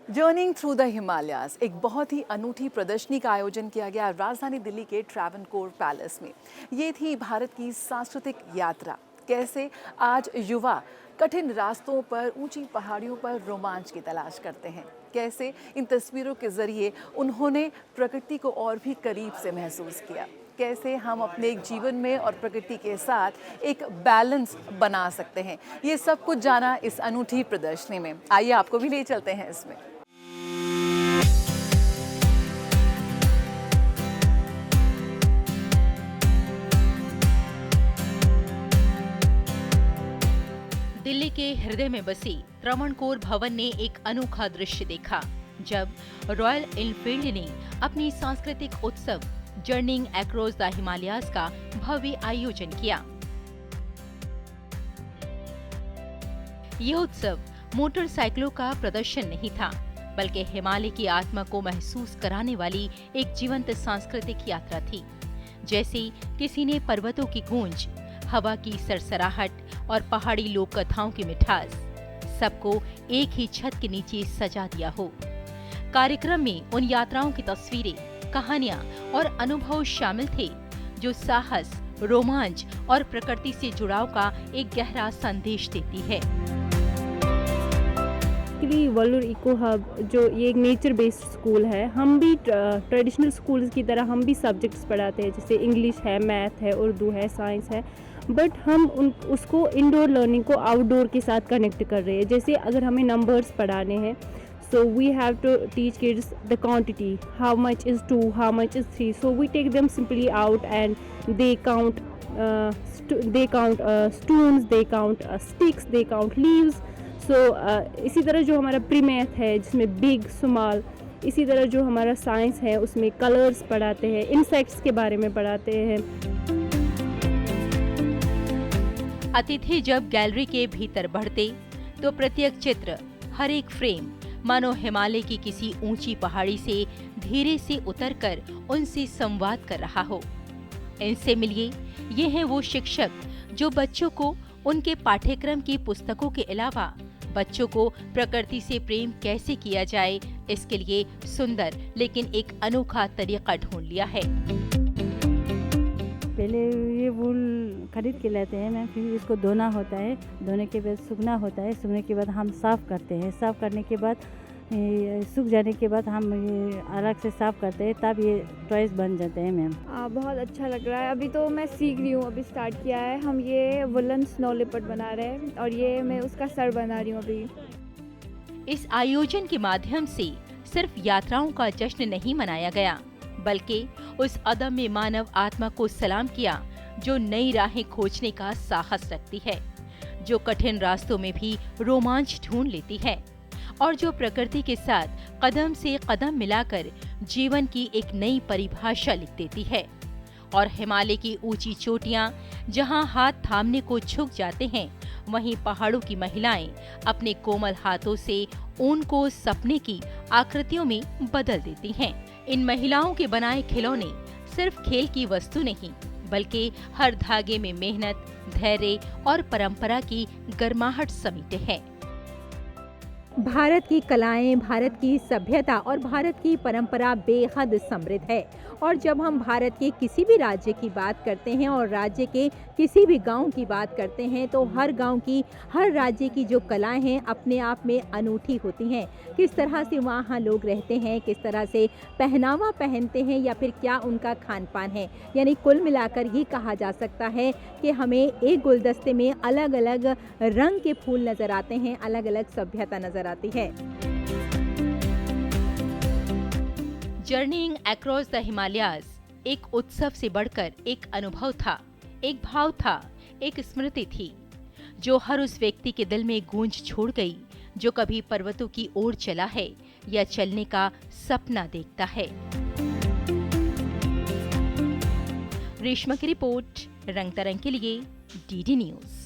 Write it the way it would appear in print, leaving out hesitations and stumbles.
Journeying through the Himalayas एक बहुत ही अनूठी प्रदर्शनी का आयोजन किया गया राजधानी दिल्ली के ट्रैवनकोर पैलेस में। ये थी भारत की सांस्कृतिक यात्रा। कैसे आज युवा कठिन रास्तों पर, ऊंची पहाड़ियों पर रोमांच की तलाश करते हैं। कैसे इन तस्वीरों के जरिए उन्होंने प्रकृति को और भी करीब से महसूस किया। कैसे हम अपने एक जीवन में और प्रकृति के साथ एक बैलेंस बना सकते हैं। ये सब कुछ जाना इस अनूठी प्रदर्शनी में। आइए आपको भी ले चलते हैं इसमें। दिल्ली के हृदय में बसी त्रावणकोर भवन ने एक अनोखा दृश्य देखा जब रॉयल एनफील्ड ने अपनी सांस्कृतिक उत्सव जर्निंग अक्रॉस द हिमालयाज का भव्य आयोजन किया। ये उत्सव मोटरसाइकिलों का प्रदर्शन नहीं था, बल्कि हिमालय की आत्मा को महसूस कराने वाली एक जीवंत सांस्कृतिक यात्रा थी। जैसे किसी ने पर्वतों की गूंज, हवा की सरसराहट और पहाड़ी लोक कथाओं की मिठास सबको एक ही छत के नीचे सजा दिया हो। कार्यक्रम में उन यात्राओं की तस्वीरें, कहानियां और अनुभव शामिल थे जो साहस, रोमांच और प्रकृति से जुड़ाव का एक गहरा संदेश देती है। वल्लूर इको हब जो ये एक नेचर बेस्ड स्कूल है, हम भी ट्रेडिशनल स्कूल्स की तरह हम भी सब्जेक्ट्स पढ़ाते हैं, जैसे इंग्लिश है, मैथ है, उर्दू है, साइंस है, बट हम उसको इंडोर लर्निंग को आउटडोर के साथ कनेक्ट कर रहे हैं। जैसे अगर हमें नंबर्स पढ़ाने हैं, so we have to teach kids the quantity, how much is 2, how much is 3, so we take them simply out and they count stones, they count sticks, they count leaves. so इसी तरह जो हमारा pre math है जिसमें big, small, इसी तरह जो हमारा साइंस है उसमें कलर्स पढ़ाते हैं, इंसेक्ट्स के बारे में पढ़ाते हैं। अतिथि जब गैलरी के भीतर बढ़ते तो प्रत्येक चित्र, हर एक फ्रेम मानो हिमालय की किसी ऊंची पहाड़ी से धीरे से उतरकर उनसे संवाद कर रहा हो। इनसे मिलिए, ये हैं वो शिक्षक जो बच्चों को उनके पाठ्यक्रम की पुस्तकों के अलावा बच्चों को प्रकृति से प्रेम कैसे किया जाए, इसके लिए सुंदर लेकिन एक अनोखा तरीका ढूंढ लिया है। पहले ये वूल खरीद के लाते हैं मैम, फिर इसको धोना होता है, धोने के बाद सूखना होता है, सूखने के बाद हम साफ़ करते हैं, साफ़ करने के बाद सूख जाने के बाद हम ये अलग से साफ़ करते हैं, तब ये टॉयज बन जाते हैं मैम। बहुत अच्छा लग रहा है। अभी तो मैं सीख रही हूँ, अभी स्टार्ट किया है। हम ये वुलन स्नो लेपर्ड बना रहे हैं और ये मैं उसका सर बना रही हूँ अभी। इस आयोजन के माध्यम से सिर्फ यात्राओं का जश्न नहीं मनाया गया, बल्कि उस अदम्य मानव आत्मा को सलाम किया जो नई राहें खोजने का साहस रखती है, जो कठिन रास्तों में भी रोमांच ढूंढ लेती है और जो प्रकृति के साथ कदम से कदम मिलाकर जीवन की एक नई परिभाषा लिख देती है। और हिमालय की ऊंची चोटियां जहां हाथ थामने को झुक जाते हैं, वहीं पहाड़ों की महिलाएं अपने कोमल हाथों से ऊन को सपने की आकृतियों में बदल देती हैं। इन महिलाओं के बनाए खिलौने सिर्फ खेल की वस्तु नहीं, बल्कि हर धागे में मेहनत, धैर्य और परंपरा की गर्माहट समेटे हैं। भारत की कलाएं, भारत की सभ्यता और भारत की परंपरा बेहद समृद्ध है। और जब हम भारत के किसी भी राज्य की बात करते हैं और राज्य के किसी भी गांव की बात करते हैं, तो हर गांव की, हर राज्य की जो कलाएं हैं अपने आप में अनूठी होती हैं। किस तरह से वहाँ लोग रहते हैं, किस तरह से पहनावा पहनते हैं, या फिर क्या उनका खान पान है। यानी कुल मिलाकर ये कहा जा सकता है कि हमें एक गुलदस्ते में अलग अलग रंग के फूल नजर आते हैं, अलग अलग सभ्यता नजर आती है। जर्निंग अक्रॉस द हिमालयाज एक उत्सव से बढ़कर एक अनुभव था, एक भाव था, एक स्मृति थी जो हर उस व्यक्ति के दिल में गूंज छोड़ गई जो कभी पर्वतों की ओर चला है या चलने का सपना देखता है। रेशमा की रिपोर्ट, रंग तरंग के लिए, डीडी न्यूज।